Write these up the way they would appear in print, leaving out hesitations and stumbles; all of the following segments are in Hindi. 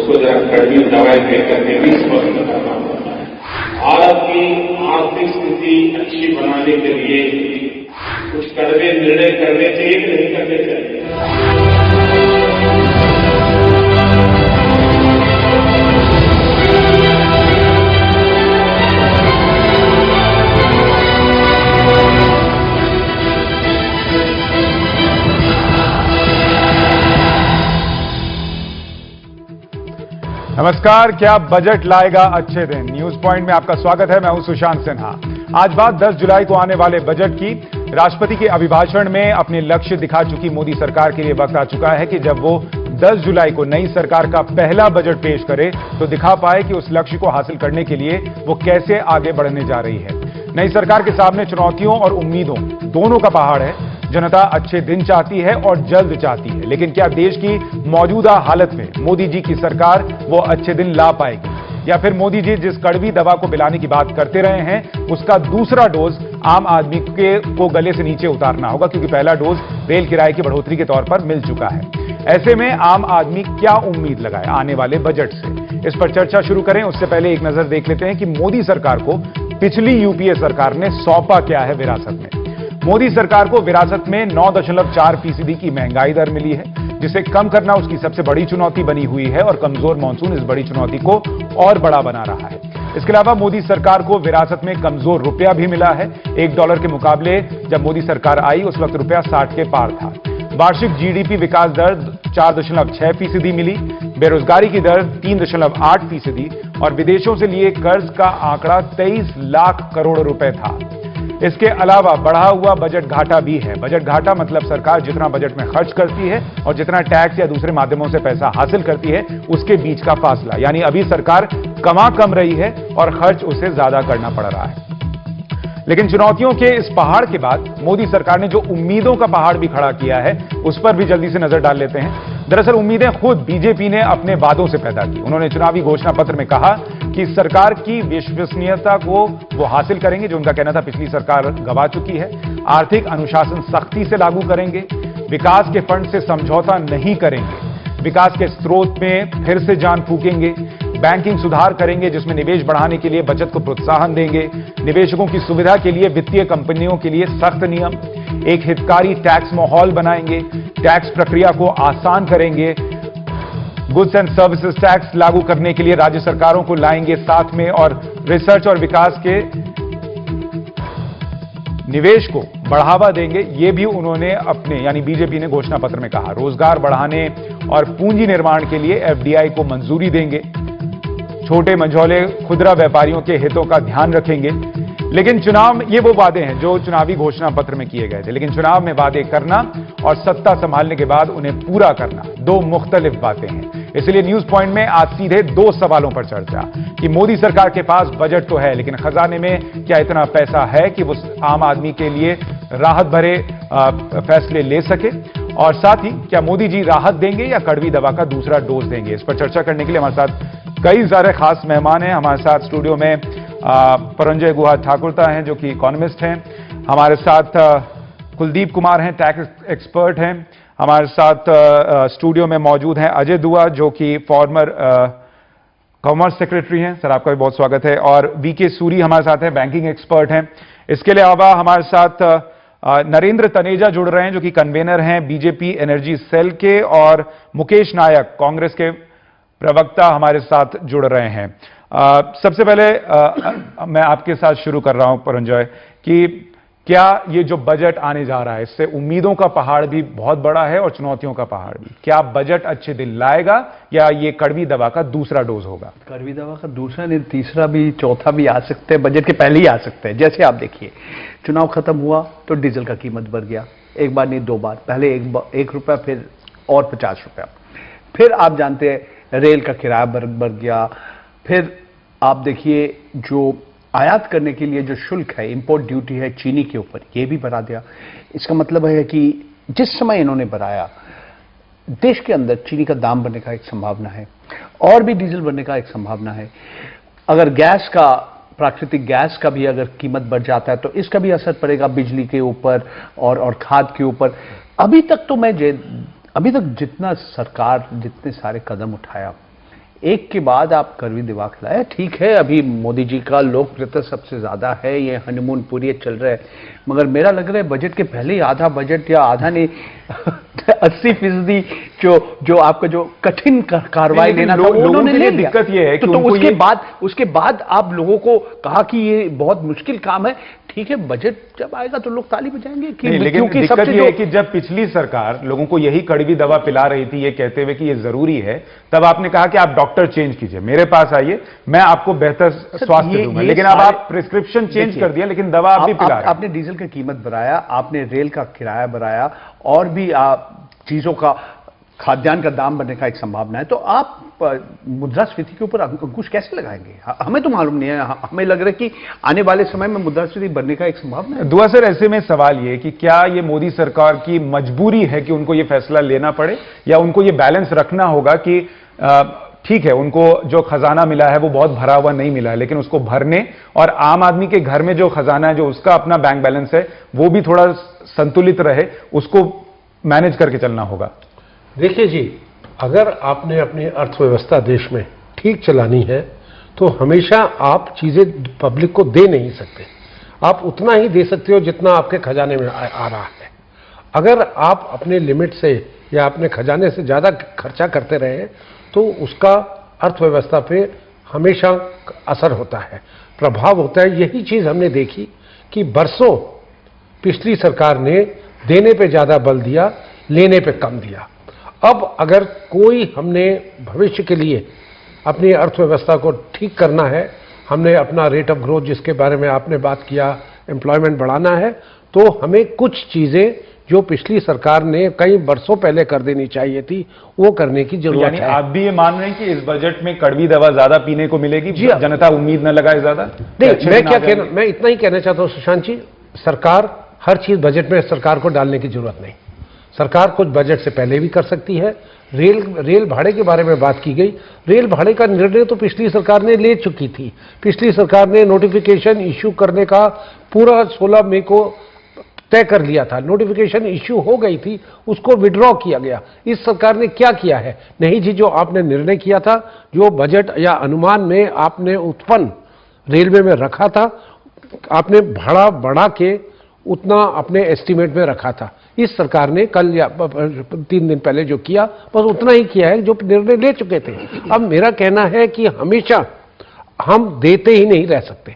उसको जरा कड़वी दवाई देकर के भी स्वस्थ कराना होता है। भारत की आर्थिक स्थिति अच्छी बनाने के लिए कुछ कड़वे निर्णय करने चाहिए कि नहीं करने चाहिए? नमस्कार, क्या बजट लाएगा अच्छे दिन? न्यूज पॉइंट में आपका स्वागत है। मैं हूं सुशांत सिन्हा। आज बात 10 जुलाई को आने वाले बजट की। राष्ट्रपति के अभिभाषण में अपने लक्ष्य दिखा चुकी मोदी सरकार के लिए वक्त आ चुका है कि जब वो 10 जुलाई को नई सरकार का पहला बजट पेश करे तो दिखा पाए कि उस लक्ष्य को हासिल करने के लिए वो कैसे आगे बढ़ने जा रही है। नई सरकार के सामने चुनौतियों और उम्मीदों दोनों का पहाड़ है। जनता अच्छे दिन चाहती है और जल्द चाहती है, लेकिन क्या देश की मौजूदा हालत में मोदी जी की सरकार वो अच्छे दिन ला पाएगी, या फिर मोदी जी जिस कड़वी दवा को पिलाने की बात करते रहे हैं उसका दूसरा डोज आम आदमी को गले से नीचे उतारना होगा, क्योंकि पहला डोज रेल किराए की बढ़ोतरी के तौर पर मिल चुका है। ऐसे में आम आदमी क्या उम्मीद लगाए आने वाले बजट से, इस पर चर्चा शुरू करें। उससे पहले एक नजर देख लेते हैं कि मोदी सरकार को पिछली यूपीए सरकार ने सौंपा क्या है विरासत में। मोदी सरकार को विरासत में 9.4% की महंगाई दर मिली है, जिसे कम करना उसकी सबसे बड़ी चुनौती बनी हुई है, और कमजोर मानसून इस बड़ी चुनौती को और बड़ा बना रहा है। इसके अलावा मोदी सरकार को विरासत में कमजोर रुपया भी मिला है। $1 के मुकाबले जब मोदी सरकार आई उस वक्त रुपया 60 के पार था। वार्षिक जीडीपी विकास दर 4.6% मिली, बेरोजगारी की दर 3.8% और विदेशों से लिए कर्ज का आंकड़ा 23 लाख करोड़ रुपए था। इसके अलावा बढ़ा हुआ बजट घाटा भी है। बजट घाटा मतलब सरकार जितना बजट में खर्च करती है और जितना टैक्स या दूसरे माध्यमों से पैसा हासिल करती है उसके बीच का फासला, यानी अभी सरकार कमा कम रही है और खर्च उससे ज्यादा करना पड़ रहा है। लेकिन चुनौतियों के इस पहाड़ के बाद मोदी सरकार ने जो उम्मीदों का पहाड़ भी खड़ा किया है उस पर भी जल्दी से नजर डाल लेते हैं। दरअसल उम्मीदें खुद बीजेपी ने अपने वादों से पैदा की। उन्होंने चुनावी घोषणा पत्र में कहा कि सरकार की विश्वसनीयता को वो हासिल करेंगे, जो उनका कहना था पिछली सरकार गंवा चुकी है। आर्थिक अनुशासन सख्ती से लागू करेंगे, विकास के फंड से समझौता नहीं करेंगे, विकास के स्रोत में फिर से जान फूकेंगे, बैंकिंग सुधार करेंगे जिसमें निवेश बढ़ाने के लिए बचत को प्रोत्साहन देंगे, निवेशकों की सुविधा के लिए वित्तीय कंपनियों के लिए सख्त नियम, एक हितकारी टैक्स माहौल बनाएंगे, टैक्स प्रक्रिया को आसान करेंगे, गुड्स एंड सर्विसेज टैक्स लागू करने के लिए राज्य सरकारों को लाएंगे साथ में, और रिसर्च और विकास के निवेश को बढ़ावा देंगे। ये भी उन्होंने अपने यानी बीजेपी ने घोषणा पत्र में कहा। रोजगार बढ़ाने और पूंजी निर्माण के लिए एफडीआई को मंजूरी देंगे, छोटे मंझौले खुदरा व्यापारियों के हितों का ध्यान रखेंगे। लेकिन चुनाव, ये वो वादे हैं जो चुनावी घोषणा पत्र में किए गए थे, लेकिन चुनाव में वादे करना और सत्ता संभालने के बाद उन्हें पूरा करना दो मुख्तलिफ बातें हैं। इसलिए न्यूज पॉइंट में आज सीधे दो सवालों पर चर्चा कि मोदी सरकार के पास बजट तो है, लेकिन खजाने में क्या इतना पैसा है कि वो आम आदमी के लिए राहत भरे फैसले ले सके, और साथ ही क्या मोदी जी राहत देंगे या कड़वी दवा का दूसरा डोज देंगे। इस पर चर्चा करने के लिए हमारे साथ कई सारे खास मेहमान हैं। हमारे साथ स्टूडियो में परंजय गुहा ठाकुरता हैं जो कि इकोनॉमिस्ट हैं, हमारे साथ कुलदीप कुमार हैं, टैक्स एक्सपर्ट हैं, हमारे साथ स्टूडियो में मौजूद हैं अजय दुआ जो कि फॉर्मर कॉमर्स सेक्रेटरी हैं। सर आपका भी बहुत स्वागत है। और वीके सूरी हमारे साथ हैं, बैंकिंग एक्सपर्ट हैं। इसके अलावा हमारे साथ नरेंद्र तनेजा जुड़ रहे हैं जो कि कन्वेनर हैं बीजेपी एनर्जी सेल के, और मुकेश नायक कांग्रेस के प्रवक्ता हमारे साथ जुड़ रहे हैं। सबसे पहले मैं आपके साथ शुरू कर रहा हूं परंजय, कि क्या ये जो बजट आने जा रहा है इससे उम्मीदों का पहाड़ भी बहुत बड़ा है और चुनौतियों का पहाड़ भी, क्या बजट अच्छे दिन लाएगा या ये कड़वी दवा का दूसरा डोज होगा? कड़वी दवा का दूसरा नहीं, तीसरा भी चौथा भी आ सकते हैं, बजट के पहले ही आ सकते हैं। जैसे आप देखिए, चुनाव खत्म हुआ तो डीजल का कीमत बढ़ गया, एक बार नहीं दो बार, पहले एक रुपया फिर और 50 रुपया, फिर आप जानते हैं रेल का किराया बढ़ गया, फिर आप देखिए जो आयात करने के लिए जो शुल्क है, इंपोर्ट ड्यूटी है चीनी के ऊपर, ये भी बढ़ा दिया। इसका मतलब है कि जिस समय इन्होंने बढ़ाया, देश के अंदर चीनी का दाम बढ़ने का एक संभावना है, और भी डीजल बढ़ने का एक संभावना है। अगर गैस का, प्राकृतिक गैस का भी अगर कीमत बढ़ जाता है तो इसका भी असर पड़ेगा बिजली के ऊपर और खाद के ऊपर। अभी तक जितना सरकार जितने सारे कदम उठाया, एक के बाद आप करवी दिवा खिलाए, ठीक है, अभी मोदी जी का लोकप्रियता सबसे ज्यादा है, ये हनीमून पीरियड चल रहा है, मगर मेरा लग रहा है बजट के पहले ही आधा बजट या आधा नहीं 80% जो आपका जो कठिन कार्रवाई लेना था वो उन्होंने ले लिया। दिक्कत ये है कि तो उसके बाद आप लोगों को कहा कि ये बहुत मुश्किल काम है, ठीक है, बजट जब आएगा तो लोग ताली बजाएंगे कि लेकिन दिक्कत ये है कि जब पिछली सरकार लोगों को यही कड़वी दवा पिला रही थी ये कहते हुए कि ये जरूरी है, तब आपने कहा कि आप डॉक्टर चेंज कीजिए, मेरे पास आइए, मैं आपको बेहतर स्वास्थ्य दूंगा, लेकिन अब आप प्रिस्क्रिप्शन चेंज कर दिया लेकिन दवा आप भी पिला रहे हैं। आपने डीजल की कीमत बढ़ाया, आपने रेल का किराया बढ़ाया और भी चीजों का खाद्यान्न का दाम बढ़ने का एक संभावना है, तो आप मुद्रास्फीति के ऊपर अंकुश कैसे लगाएंगे? हमें तो मालूम नहीं है, हमें लग रहा है कि आने वाले समय में मुद्रास्फीति बढ़ने का एक संभावना है। दुआ सर, ऐसे में सवाल ये कि क्या ये मोदी सरकार की मजबूरी है कि उनको ये फैसला लेना पड़े, या उनको ये बैलेंस रखना होगा कि ठीक है, उनको जो खजाना मिला है वो बहुत भरा हुआ नहीं मिला है, लेकिन उसको भरने और आम आदमी के घर में जो खजाना है, जो उसका अपना बैंक बैलेंस है, वो भी थोड़ा संतुलित रहे, उसको मैनेज करके चलना होगा। देखिए जी, अगर आपने अपनी अर्थव्यवस्था देश में ठीक चलानी है तो हमेशा आप चीजें पब्लिक को दे नहीं सकते, आप उतना ही दे सकते हो जितना आपके खजाने में आ रहा है। अगर आप अपने लिमिट से या अपने खजाने से ज्यादा खर्चा करते रहे तो उसका अर्थव्यवस्था पे हमेशा असर होता है, प्रभाव होता है। यही चीज हमने देखी कि बरसों पिछली सरकार ने देने पे ज्यादा बल दिया, लेने पे कम दिया। अब अगर कोई हमने भविष्य के लिए अपनी अर्थव्यवस्था को ठीक करना है, हमने अपना रेट ऑफ ग्रोथ जिसके बारे में आपने बात किया, एम्प्लॉयमेंट बढ़ाना है, तो हमें कुछ चीजें जो पिछली सरकार ने कई बरसों पहले कर देनी चाहिए थी वो करने की जरूरत है। आप भी ये मान रहे हैं कि इस बजट में कड़वी दवा ज्यादा पीने को मिलेगी? जी, जनता उम्मीद न लगाए ज्यादा? नहीं, मैं इतना ही कहना चाहता हूं सुशांत जी, सरकार हर चीज बजट में सरकार को डालने की जरूरत नहीं, सरकार कुछ बजट से पहले भी कर सकती है। रेल भाड़े के बारे में बात की गई, रेल भाड़े का निर्णय तो पिछली सरकार ने ले चुकी थी। पिछली सरकार ने नोटिफिकेशन इश्यू करने का पूरा 16 मई को तय कर लिया था, नोटिफिकेशन इश्यू हो गई थी, उसको विड्रॉ किया गया। इस सरकार ने क्या किया है? नहीं जी, जो आपने निर्णय किया था, जो बजट या अनुमान में आपने उत्पन्न रेलवे में रखा था, आपने भाड़ा बढ़ा के उतना अपने एस्टीमेट में रखा था। इस सरकार ने कल या 3 दिन पहले जो किया, बस उतना ही किया है जो निर्णय ले चुके थे। अब मेरा कहना है कि हमेशा हम देते ही नहीं रह सकते,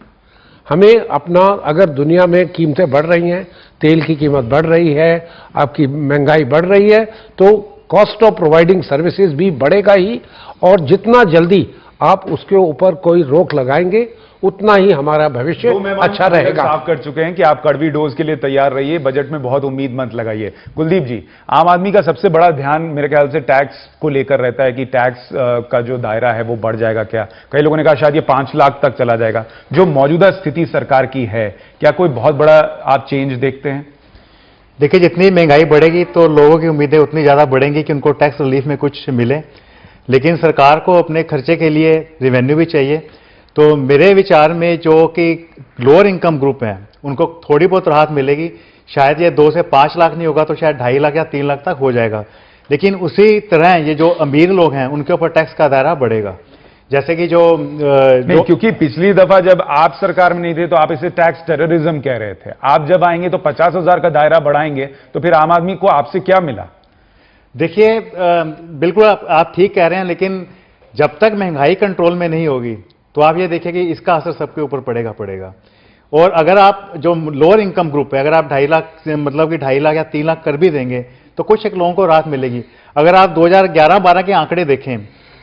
हमें अपना, अगर दुनिया में कीमतें बढ़ रही हैं, तेल की कीमत बढ़ रही है, आपकी महंगाई बढ़ रही है, तो कॉस्ट ऑफ प्रोवाइडिंग सर्विसेज भी बढ़ेगा ही, और जितना जल्दी आप उसके ऊपर कोई रोक लगाएंगे उतना ही हमारा भविष्य अच्छा रहेगा। आप कर चुके हैं कि आप कड़वी डोज के लिए तैयार रहिए, बजट में बहुत उम्मीद मत लगाइए। कुलदीप जी, आम आदमी का सबसे बड़ा ध्यान मेरे ख्याल से टैक्स को लेकर रहता है कि टैक्स का जो दायरा है वो बढ़ जाएगा क्या? कई लोगों ने कहा शायद ये 5 लाख तक चला जाएगा। जो मौजूदा स्थिति सरकार की है, क्या कोई बहुत बड़ा आप चेंज देखते हैं? देखिए, जितनी महंगाई बढ़ेगी तो लोगों की उम्मीदें उतनी ज्यादा बढ़ेंगी कि उनको टैक्स रिलीफ में कुछ मिले, लेकिन सरकार को अपने खर्चे के लिए रेवेन्यू भी चाहिए। तो मेरे विचार में जो कि लोअर इनकम ग्रुप हैं उनको थोड़ी बहुत राहत मिलेगी। शायद ये 2 से 5 लाख नहीं होगा तो शायद 2.5 लाख या 3 लाख तक हो जाएगा, लेकिन उसी तरह ये जो अमीर लोग हैं उनके ऊपर टैक्स का दायरा बढ़ेगा। जैसे कि नहीं, क्योंकि पिछली दफा जब आप सरकार में नहीं थे तो आप इसे टैक्स टेररिज्म कह रहे थे, आप जब आएंगे तो 50,000 का दायरा बढ़ाएंगे, तो फिर आम आदमी को आपसे क्या मिला? देखिए, बिल्कुल आप ठीक कह रहे हैं, लेकिन जब तक महंगाई कंट्रोल में नहीं होगी तो आप ये देखिए कि इसका असर सबके ऊपर पड़ेगा। और अगर आप जो लोअर इनकम ग्रुप है, अगर आप 2.5 लाख मतलब कि 2.5 लाख या 3 लाख कर भी देंगे तो कुछ एक लोगों को राहत मिलेगी। अगर आप 2011-12 के आंकड़े देखें